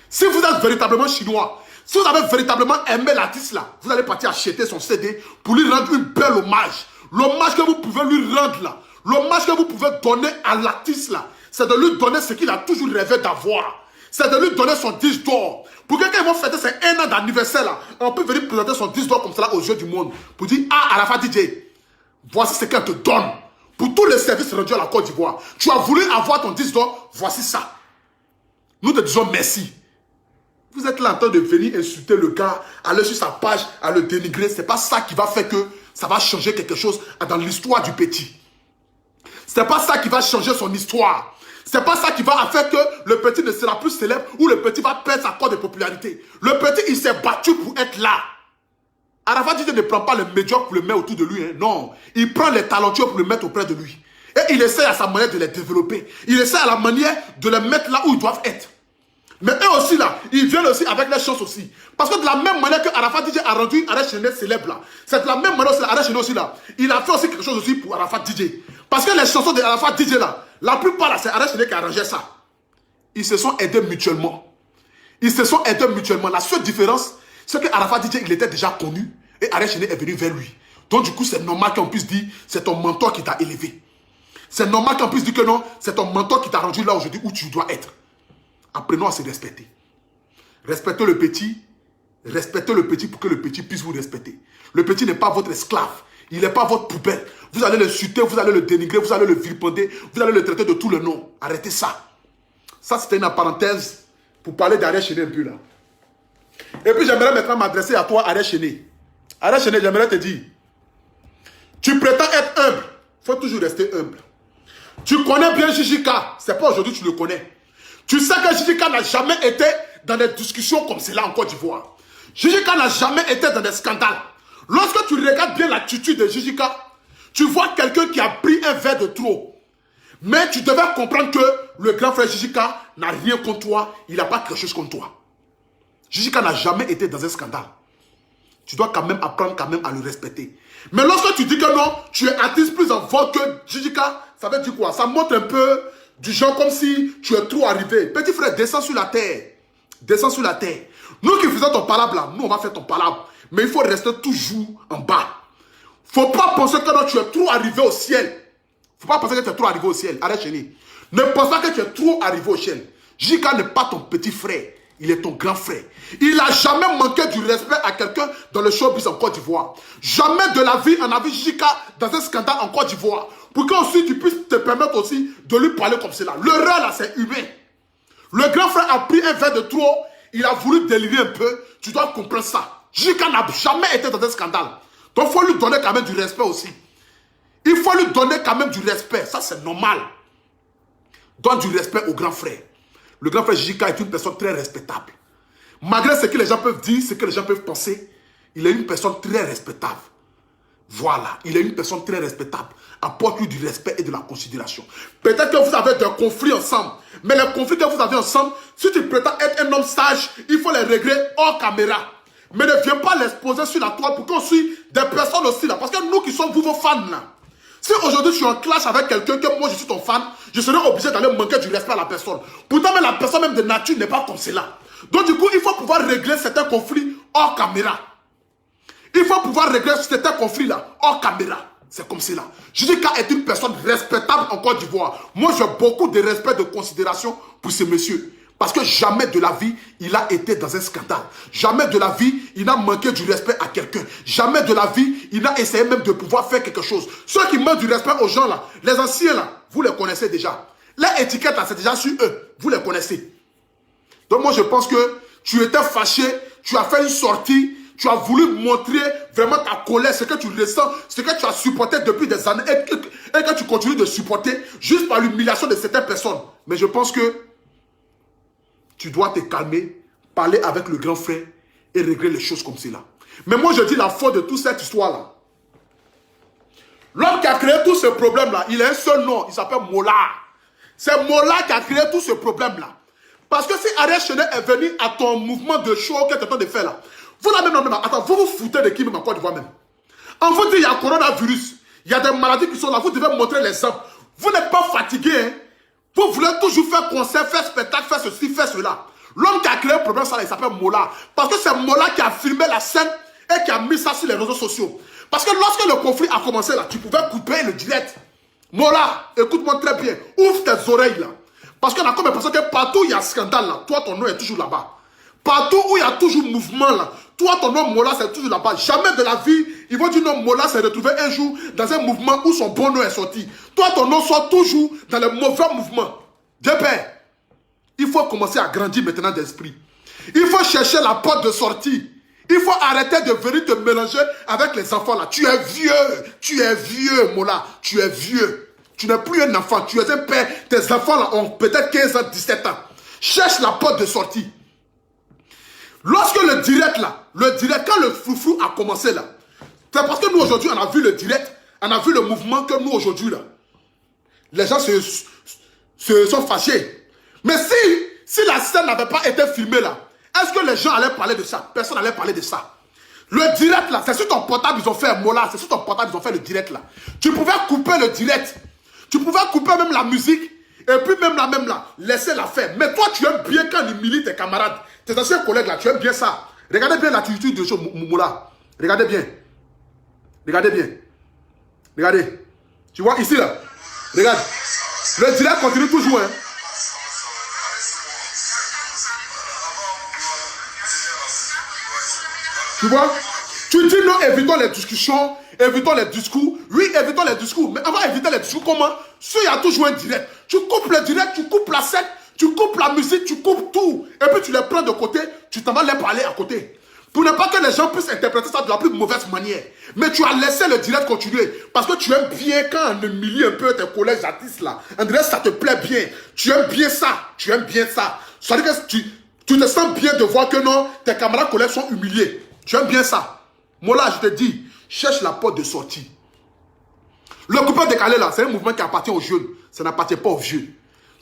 Si vous êtes véritablement chinois, si vous avez véritablement aimé l'artiste là, vous allez partir acheter son CD pour lui rendre une belle hommage. L'hommage que vous pouvez lui rendre là, l'hommage que vous pouvez donner à l'artiste là, c'est de lui donner ce qu'il a toujours rêvé d'avoir. C'est de lui donner son 10 d'or. Pour quelqu'un qui va fêter ses 1 an d'anniversaire là, on peut venir présenter son 10 d'or comme cela aux yeux du monde. Pour dire, ah Arafat DJ, voici ce qu'elle te donne. Pour tous les services rendus à la Côte d'Ivoire. Tu as voulu avoir ton 10 d'or, voici ça. Nous te disons merci. Vous êtes là en train de venir insulter le gars, aller sur sa page, à le dénigrer. Ce n'est pas ça qui va faire que ça va changer quelque chose dans l'histoire du petit. Ce n'est pas ça qui va changer son histoire. Ce n'est pas ça qui va faire que le petit ne sera plus célèbre ou le petit va perdre sa cote de popularité. Le petit, il s'est battu pour être là. Arafat DJ ne prend pas les médiocres pour le mettre autour de lui. Hein. Non, il prend les talentueux pour le mettre auprès de lui. Et il essaie à sa manière de les développer. Il essaie à la manière de les mettre là où ils doivent être. Mais eux aussi là, ils viennent aussi avec les chances aussi. Parce que de la même manière que Arafat DJ a rendu Arafat Chéné célèbre là, c'est de la même manière que Arafat Chéné aussi là, il a fait aussi quelque chose aussi pour Arafat DJ. Parce que les chansons de Arafat DJ là, la plupart là, c'est Arafat Chéné qui a arrangé ça. Ils se sont aidés mutuellement. Ils se sont aidés mutuellement. La seule différence, c'est que Arafat DJ, il était déjà connu et Arafat Chéné est venu vers lui. Donc du coup, c'est normal qu'on puisse dire, c'est ton mentor qui t'a élevé. C'est normal qu'on puisse dire que non, c'est ton mentor qui t'a rendu là aujourd'hui où tu dois être. Apprenons à se respecter. Respectez le petit pour que le petit puisse vous respecter. Le petit n'est pas votre esclave. Il n'est pas votre poubelle. Vous allez l'insulter, vous allez le dénigrer, vous allez le vilipender, vous allez le traiter de tout le nom. Arrêtez ça. Ça, c'était une parenthèse pour parler d'Arafat Chéné un peu là. Et puis, j'aimerais maintenant m'adresser à toi, Arafat Chéné. Arafat Chéné, j'aimerais te dire, Tu prétends être humble. Il faut toujours rester humble. Tu connais bien Jijika. C'est pas aujourd'hui que tu le connais. Tu sais que Jijika n'a jamais été dans des discussions comme cela en Côte d'Ivoire. Jijika n'a jamais été dans des scandales. Lorsque tu regardes bien l'attitude de Jijika, tu vois quelqu'un qui a pris un verre de trop. Mais tu devais comprendre que le grand frère Jijika n'a rien contre toi. Il n'a pas quelque chose contre toi. Jijika n'a jamais été dans un scandale. Tu dois quand même apprendre à le respecter. Mais lorsque tu dis que non, tu es artiste plus en vogue que Jijika, ça veut dire quoi? Ça montre un peu du genre comme si tu es trop arrivé. Petit frère, descends sur la terre. Descends sur la terre. Nous qui faisons ton palabre là, nous on va faire ton palabre. Mais il faut rester toujours en bas. Faut pas penser que non, tu es trop arrivé au ciel. Faut pas penser que tu es trop arrivé au ciel. Arrête chérie. Ne pense pas que tu es trop arrivé au ciel. Jijika n'est pas ton petit frère. Il est ton grand frère. Il n'a jamais manqué du respect à quelqu'un dans le showbiz en Côte d'Ivoire. Jamais de la vie on a vu Jijika dans un scandale en Côte d'Ivoire. Pour que aussi tu puisses te permettre aussi de lui parler comme cela. Le rêve là, c'est humain. Le grand frère a pris un verre de trop. Il a voulu délirer un peu. Tu dois comprendre ça. Jijika n'a jamais été dans un scandale. Donc il faut lui donner quand même du respect aussi. Il faut lui donner quand même du respect. Ça c'est normal. Donne du respect au grand frère. Le grand frère Jijika est une personne très respectable. Malgré ce que les gens peuvent dire, ce que les gens peuvent penser, il est une personne très respectable. Voilà, il est une personne très respectable. Apporte-lui du respect et de la considération. Peut-être que vous avez des conflits ensemble. Mais les conflits que vous avez ensemble, si tu prétends être un homme sage, il faut les régler hors caméra. Mais ne viens pas l'exposer sur la toile pour qu'on suit des personnes aussi là. Parce que nous qui sommes vous vos fans là. Si aujourd'hui je suis en clash avec quelqu'un que moi je suis ton fan, je serai obligé d'aller manquer du respect à la personne. Pourtant même la personne même de nature n'est pas comme cela. Donc du coup il faut pouvoir régler certains conflits hors caméra. Il faut pouvoir régler certains conflits là hors caméra. C'est comme cela. Jijika est une personne respectable en Côte d'Ivoire. Moi j'ai beaucoup de respect, de considération pour ce monsieur. Parce que jamais de la vie, il a été dans un scandale. Jamais de la vie, il n'a manqué du respect à quelqu'un. Jamais de la vie, il n'a essayé même de pouvoir faire quelque chose. Ceux qui manquent du respect aux gens là, les anciens là, vous les connaissez déjà. Les étiquettes là, c'est déjà sur eux. Vous les connaissez. Donc moi je pense que tu étais fâché, tu as fait une sortie, tu as voulu montrer vraiment ta colère, ce que tu ressens, ce que tu as supporté depuis des années et que tu continues de supporter juste par l'humiliation de certaines personnes. Mais je pense que tu dois te calmer, parler avec le grand frère et régler les choses comme cela. Mais moi, je dis la faute de toute cette histoire-là. L'homme qui a créé tout ce problème-là, il a un seul nom, il s'appelle Mola. C'est Mola qui a créé tout ce problème-là. Parce que si Ariel Chenet est venu à ton mouvement de show que tu es en train de faire là, vous là même, attends, vous vous foutez de qui même en Côte d'Ivoire même. On vous dit il y a un coronavirus, il y a des maladies qui sont là, vous devez montrer l'exemple. Vous n'êtes pas fatigué, hein. Vous voulez toujours faire concert, faire spectacle, faire ceci, faire cela. L'homme qui a créé le problème, ça, il s'appelle Mola. Parce que c'est Mola qui a filmé la scène et qui a mis ça sur les réseaux sociaux. Parce que lorsque le conflit a commencé là, tu pouvais couper le direct. Mola, écoute-moi très bien. Ouvre tes oreilles là. Parce qu'on a comme l'impression que partout où il y a scandale là, toi ton nom est toujours là-bas. Partout où il y a toujours mouvement là, toi ton nom Mola c'est toujours là-bas. Jamais de la vie, ils vont dire non, Mola s'est retrouvé un jour dans un mouvement où son bon nom est sorti. Toi ton nom sort toujours dans le mauvais mouvement. Dieu Père, il faut commencer à grandir maintenant d'esprit. Il faut chercher la porte de sortie. Il faut arrêter de venir te mélanger avec les enfants là. Tu es vieux Mola, tu es vieux. Tu n'es plus un enfant, tu es un père. Tes enfants là ont peut-être 15 ans, 17 ans. Cherche la porte de sortie. Lorsque le direct là, quand le foufou a commencé là, c'est parce que nous aujourd'hui on a vu le direct, on a vu le mouvement que nous aujourd'hui là, les gens se sont fâchés. Mais si la scène n'avait pas été filmée là, est-ce que les gens allaient parler de ça? Personne n'allait parler de ça. Le direct là, c'est sur ton portable ils ont fait un mot là, c'est sur ton portable ils ont fait le direct là. Tu pouvais couper le direct, tu pouvais couper même la musique, et puis même là, laisser la faire. Mais toi tu aimes bien quand ils militent tes camarades. Tes anciens collègues là, tu aimes bien ça. Regardez bien l'attitude de ce Moula. Regardez bien. Regardez bien. Regardez. Tu vois ici là. Regarde. Le direct continue toujours. Hein. Tu vois? Tu dis non, évitons les discussions, évitons les discours. Oui, évitons les discours. Mais avant d'éviter les discours, comment? Si il y a toujours un direct. Tu coupes le direct, tu coupes la scène. Tu coupes la musique, tu coupes tout. Et puis tu les prends de côté, tu t'en vas les parler à côté. Pour ne pas que les gens puissent interpréter ça de la plus mauvaise manière. Mais tu as laissé le direct continuer. Parce que tu aimes bien quand on humilie un peu tes collègues artistes là. On dirait que ça te plaît bien. Tu aimes bien ça. Tu aimes bien ça. Ça veut dire que tu te sens bien de voir que non, tes camarades collègues sont humiliés. Tu aimes bien ça. Moi là, je te dis, cherche la porte de sortie. Le coupé décalé là, c'est un mouvement qui appartient aux jeunes. Ça n'appartient pas aux vieux.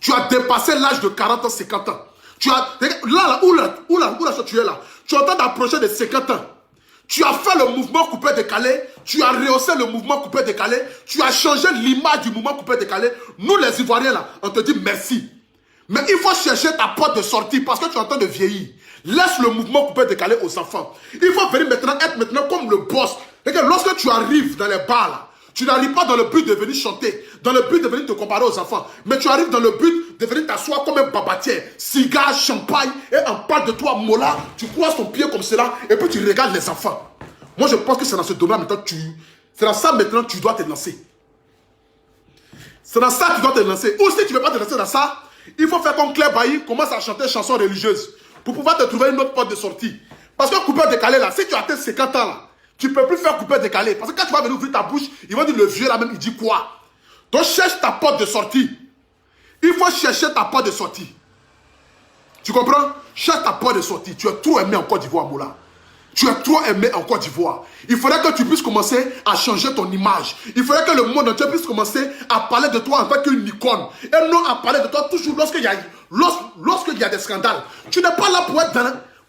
Tu as dépassé l'âge de 40 ans, 50 ans. Tu as, là, où tu es là, tu es en train d'approcher de 50 ans. Tu as fait le mouvement coupé décalé, tu as rehaussé le mouvement coupé décalé, tu as changé l'image du mouvement coupé décalé. Nous les Ivoiriens là, on te dit merci. Mais il faut chercher ta porte de sortie parce que tu es en train de vieillir. Laisse le mouvement coupé décalé aux enfants. Il faut venir maintenant être maintenant comme le boss. Regarde, lorsque tu arrives dans les bars là, tu n'arrives pas dans le but de venir chanter, dans le but de venir te comparer aux enfants, mais tu arrives dans le but de venir t'asseoir comme un babatier, cigare, champagne, et on parle de toi, Mola, tu croises ton pied comme cela, et puis tu regardes les enfants. Moi, je pense que c'est dans ce domaine maintenant c'est dans ça maintenant tu dois te lancer. C'est dans ça que tu dois te lancer. Ou si tu ne veux pas te lancer dans ça, il faut faire comme Claire Bailly, commence à chanter chansons religieuses, pour pouvoir te trouver une autre porte de sortie. Parce que couper décalé là, si tu as atteint 50 ans là, tu ne peux plus faire couper décalé. Parce que quand tu vas venir ouvrir ta bouche, ils vont dire le vieux là même, il dit quoi? Donc cherche ta porte de sortie. Il faut chercher ta porte de sortie. Tu comprends? Cherche ta porte de sortie. Tu es trop aimé en Côte d'Ivoire, Moula. Tu es trop aimé en Côte d'Ivoire. Il faudrait que tu puisses commencer à changer ton image. Il faudrait que le monde entier puisse commencer à parler de toi en tant qu'une icône. Et non à parler de toi toujours lorsqu'il y a des scandales. Tu n'es pas là pour être dans...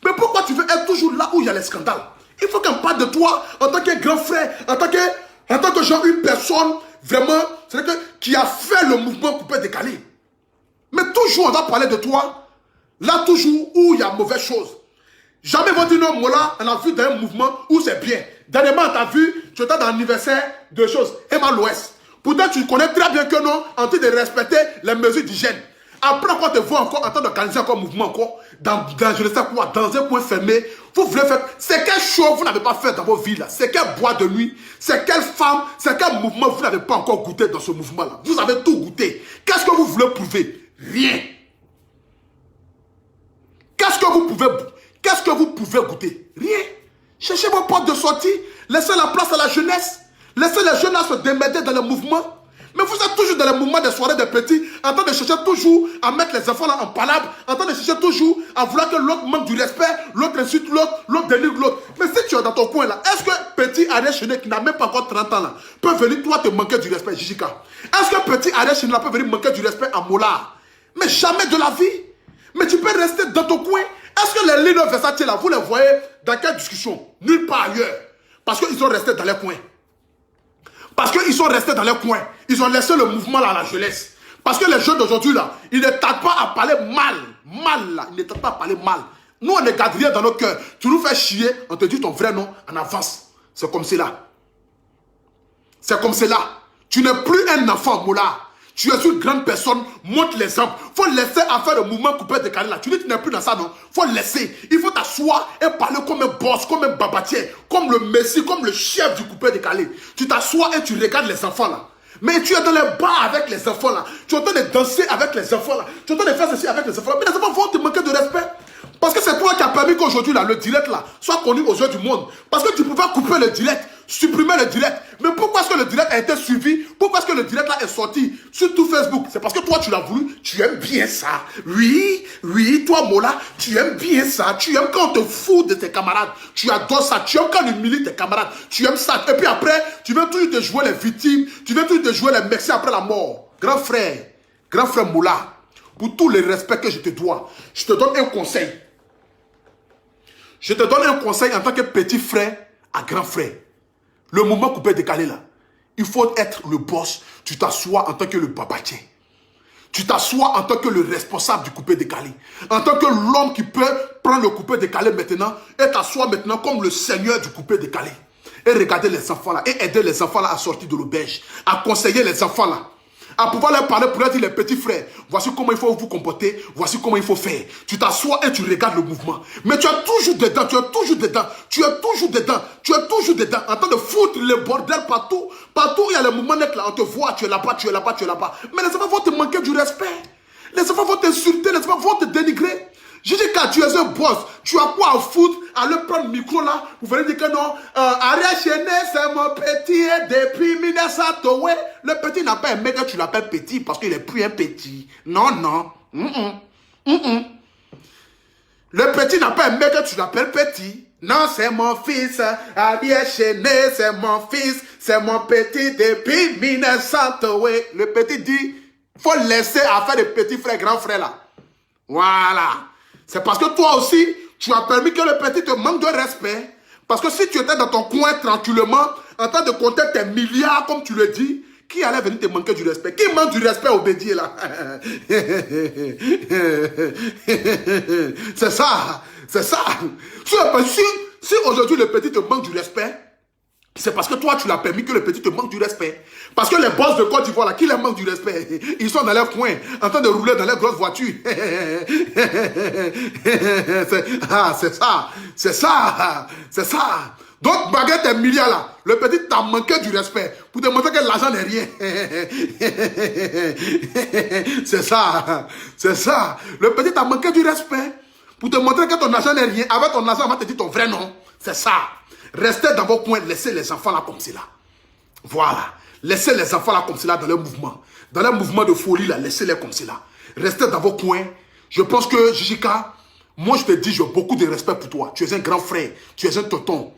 Mais pourquoi tu veux être toujours là où il y a les scandales? Il faut qu'on parle de toi en tant que grand frère, en tant que genre une personne vraiment, c'est-à-dire qui a fait le mouvement coupé décalé. Mais toujours on va parler de toi, là toujours où il y a mauvaise chose. Jamais vont dire non, Mola, on a vu dans un mouvement où c'est bien. Dernièrement, on t'a vu, tu étais dans l'anniversaire de choses, Emma l'Ouest. Pourtant, tu connais très bien que non, en train de respecter les mesures d'hygiène. Après, quand on te voit encore en train d'organiser encore un mouvement, encore, dans je ne sais quoi, dans un coin fermé, vous voulez faire. C'est quelle chose vous n'avez pas fait dans vos vies là? C'est quelle boîte de nuit? C'est quelle femme? C'est quel mouvement vous n'avez pas encore goûté dans ce mouvement là? Vous avez tout goûté. Qu'est-ce que vous voulez prouver? Rien. Qu'est-ce que vous pouvez goûter? Rien. Cherchez vos portes de sortie. Laissez la place à la jeunesse. Laissez les jeunes là se démerder dans le mouvement. Mais vous êtes toujours dans le mouvement des soirées des petits, en train de chercher toujours à mettre les enfants là en palabre, en train de chercher toujours à vouloir que l'autre manque du respect, l'autre insulte l'autre dénigre l'autre. Mais si tu es dans ton coin là, est-ce que petit Ariel Chenet qui n'a même pas encore 30 ans là, peut venir toi te manquer du respect, Jijika? Est-ce que petit Ariel Chenet peut venir manquer du respect à Mola? Mais jamais de la vie. Mais tu peux rester dans ton coin. Est-ce que les leaders Versace là, vous les voyez dans quelle discussion? Nulle part ailleurs. Parce qu'ils sont restés dans les coins. Parce qu'ils sont restés dans les coins. Ils ont laissé le mouvement là à la jeunesse. Parce que les jeunes d'aujourd'hui là, ils ne tardent pas à parler mal. Mal là, ils ne tardent pas à parler mal. Nous on ne garde rien dans nos cœurs. Tu nous fais chier, on te dit ton vrai nom en avance. C'est comme cela. C'est comme cela. Tu n'es plus un enfant, Moula. Tu es une grande personne, montre l'exemple. Il faut laisser à faire le mouvement coupé décalé là. Tu dis que tu n'es plus dans ça, non? Il faut laisser. Il faut t'asseoir et parler comme un boss, comme un babatier, comme le messie, comme le chef du coupé décalé. Tu t'assois et tu regardes les enfants là. Mais tu es dans les bars avec les enfants là. Tu es en train de danser avec les enfants là. Tu es en train de faire ceci avec les enfants là. Mais les enfants vont te manquer de respect. Parce que c'est toi qui as permis qu'aujourd'hui là, le direct là, soit connu aux yeux du monde. Parce que tu pouvais couper le direct, supprimer le direct. Mais pourquoi est-ce que le direct a été suivi? Pourquoi est-ce que le direct là est sorti sur tout Facebook? C'est parce que toi tu l'as voulu, tu aimes bien ça. Oui, toi Mola, tu aimes bien ça. Tu aimes quand on te fout de tes camarades. Tu adores ça. Tu aimes quand on humilie tes camarades. Tu aimes ça. Et puis après, tu veux toujours te jouer les victimes. Tu veux toujours te jouer les merci après la mort. Grand frère Mola, pour tout le respect que je te dois, je te donne un conseil. Je te donne un conseil en tant que petit frère à grand frère. Le mouvement coupé décalé là, il faut être le boss. Tu t'assois en tant que le babatier. Tu t'assois en tant que le responsable du coupé décalé. En tant que l'homme qui peut prendre le coupé décalé maintenant et t'asseoir maintenant comme le seigneur du coupé décalé. Et regarder les enfants là et aider les enfants là à sortir de l'auberge. À conseiller les enfants là. À pouvoir leur parler pour leur dire les petits frères, voici comment il faut vous comporter, voici comment il faut faire. Tu t'assois et tu regardes le mouvement. Mais tu es toujours dedans, tu es toujours dedans, tu es toujours dedans, tu es toujours dedans, en train de foutre le bordel partout. Partout où il y a le mouvement net là, on te voit, tu es là-bas, tu es là-bas, tu es là-bas. Mais les enfants vont te manquer du respect. Les enfants vont t'insulter, les enfants vont te dénigrer. Jijika, Voilà, tu es un boss. Tu as quoi à foutre à le prendre le micro là? Vous venez dire que non. Ariel Chené, c'est mon petit depuis 1900. Ouais. Le petit n'a pas aimé que tu l'appelles petit parce qu'il est plus un petit. Non, non. Le petit n'a pas aimé que tu l'appelles petit. Non, c'est mon fils. Ariel Chené, c'est mon fils. C'est mon petit depuis 1900. Ouais. Le petit dit, faut laisser affaire de petit frère, grand frère là. Voilà. C'est parce que toi aussi, tu as permis que le petit te manque de respect. Parce que si tu étais dans ton coin tranquillement, en train de compter tes milliards, comme tu le dis, qui allait venir te manquer du respect? Qui manque du respect au bédier là? C'est ça. C'est ça. Si aujourd'hui le petit te manque du respect, c'est parce que toi, tu l'as permis que le petit te manque du respect. Parce que les boss de Côte d'Ivoire, là, qui leur manque du respect? Ils sont dans leur coin, en train de rouler dans leurs grosses voitures. C'est ça. C'est ça. C'est ça. Donc, malgré tes milliards là, le petit t'a manqué du respect pour te montrer que l'argent n'est rien. C'est ça. C'est ça. Le petit t'a manqué du respect pour te montrer que ton argent n'est rien. Avec ton argent, on va te dire ton vrai nom. C'est ça. Restez dans vos coins, laissez les enfants là comme cela. Voilà. Laissez les enfants là comme cela dans leur mouvement. Dans leur mouvement de folie là, laissez-les comme cela. Restez dans vos coins. Je pense que, Jijika, moi je te dis, j'ai beaucoup de respect pour toi. Tu es un grand frère. Tu es un tonton.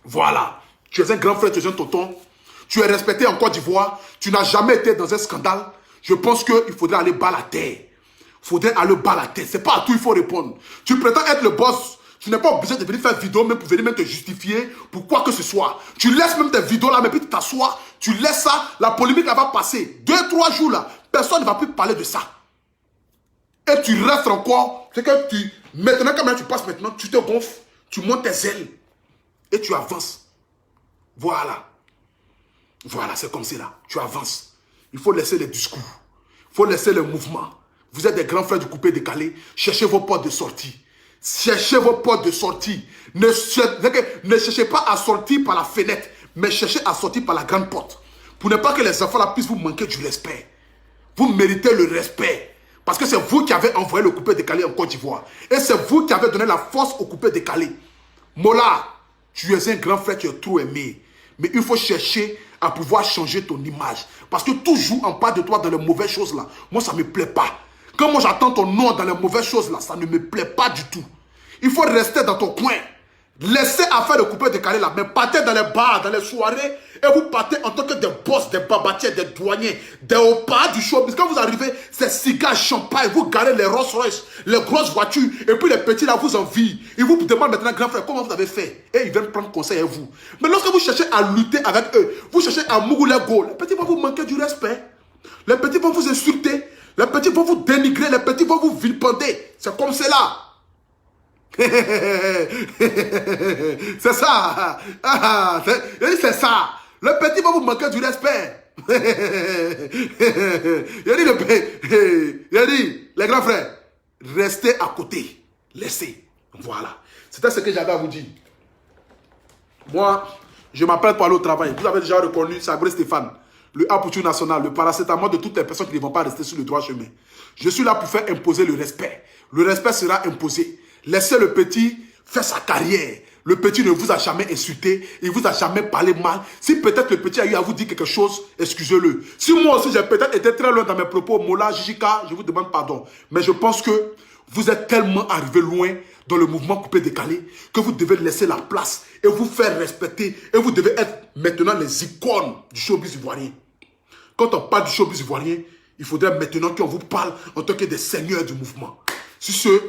Voilà. Tu es un grand frère, tu es un tonton. Tu es respecté en Côte d'Ivoire. Tu n'as jamais été dans un scandale. Je pense qu'il faudrait aller bas la terre. Il faudrait aller bas la terre. C'est pas à tout il faut répondre. Tu prétends être le boss. Tu n'es pas obligé de venir faire vidéo même pour venir même te justifier pour quoi que ce soit. Tu laisses même tes vidéos là, mais puis tu t'assois, tu laisses ça, la polémique elle va passer. 2-3 jours là, personne ne va plus parler de ça. Et tu restes encore, c'est que maintenant quand même tu passes maintenant, tu te gonfles, tu montes tes ailes et tu avances. Voilà. Voilà, c'est comme ça là, tu avances. Il faut laisser les discours, il faut laisser le mouvement. Vous êtes des grands frères du coupé décalé, cherchez vos portes de sortie. Cherchez vos portes de sortie. Ne cherchez pas à sortir par la fenêtre, mais cherchez à sortir par la grande porte. Pour ne pas que les enfants là puissent vous manquer du respect. Vous méritez le respect. Parce que c'est vous qui avez envoyé le coupé décalé en Côte d'Ivoire. Et c'est vous qui avez donné la force au coupé décalé. Mola, tu es un grand frère, tu es trop aimé. Mais il faut chercher à pouvoir changer ton image. Parce que toujours en bas de toi dans les mauvaises choses là, moi ça ne me plaît pas. Quand moi j'entends ton nom dans les mauvaises choses là, ça ne me plaît pas du tout. Il faut rester dans ton coin. Laissez affaire de couper décalé là, mais partez dans les bars, dans les soirées, et vous partez en tant que des boss, des babatiers, des douaniers, des haut-parts du showbiz. Quand vous arrivez, c'est cigares, champagne, vous garez les Rolls Royce, les grosses voitures, et puis les petits là vous envient. Ils vous demandent maintenant, grand frère, comment vous avez fait? Et ils viennent prendre conseil à vous. Mais lorsque vous cherchez à lutter avec eux, vous cherchez à mourir les go, les petits vont vous manquer du respect. Les petits vont vous insulter. Les petits vont vous dénigrer, les petits vont vous vilipender. C'est comme cela. C'est ça. C'est ça. Le petit va vous manquer du respect. Il a dit, les grands frères, restez à côté. Laissez. Voilà. C'était ce que j'avais à vous dire. Moi, je m'appelle pour aller au travail. Vous avez déjà reconnu Sabré Stéphane. Le A pour tout national, le paracétamol de toutes les personnes qui ne vont pas rester sur le droit chemin. Je suis là pour faire imposer le respect. Le respect sera imposé. Laissez le petit faire sa carrière. Le petit ne vous a jamais insulté, il ne vous a jamais parlé mal. Si peut-être le petit a eu à vous dire quelque chose, excusez-le. Si moi aussi j'ai peut-être été très loin dans mes propos, Mola, Jijika, je vous demande pardon. Mais je pense que vous êtes tellement arrivé loin dans le mouvement coupé décalé que vous devez laisser la place et vous faire respecter. Et vous devez être maintenant les icônes du showbiz ivoirien. Quand on parle du showbiz ivoirien, il faudrait maintenant qu'on vous parle en tant que des seigneurs du mouvement. Sur ce,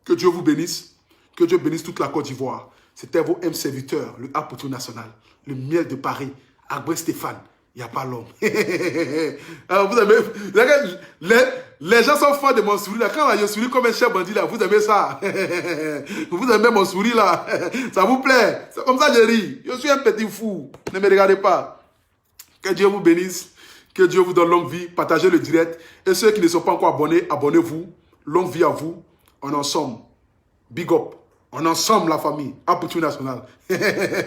que Dieu vous bénisse. Que Dieu bénisse toute la Côte d'Ivoire. C'était vos M serviteurs, le A pour tout national, le miel de Paris, Sabré Stéphane. Il n'y a pas l'homme. Alors vous aimez, les gens sont fans de mon sourire là. Quand je souris comme un chef bandit là, vous aimez ça. Vous aimez mon sourire là. Ça vous plaît. C'est comme ça que je ris. Je suis un petit fou. Ne me regardez pas. Que Dieu vous bénisse. Que Dieu vous donne longue vie. Partagez le direct. Et ceux qui ne sont pas encore abonnés, abonnez-vous. Longue vie à vous. On est ensemble. Big up. On est ensemble la famille. A pour tout national.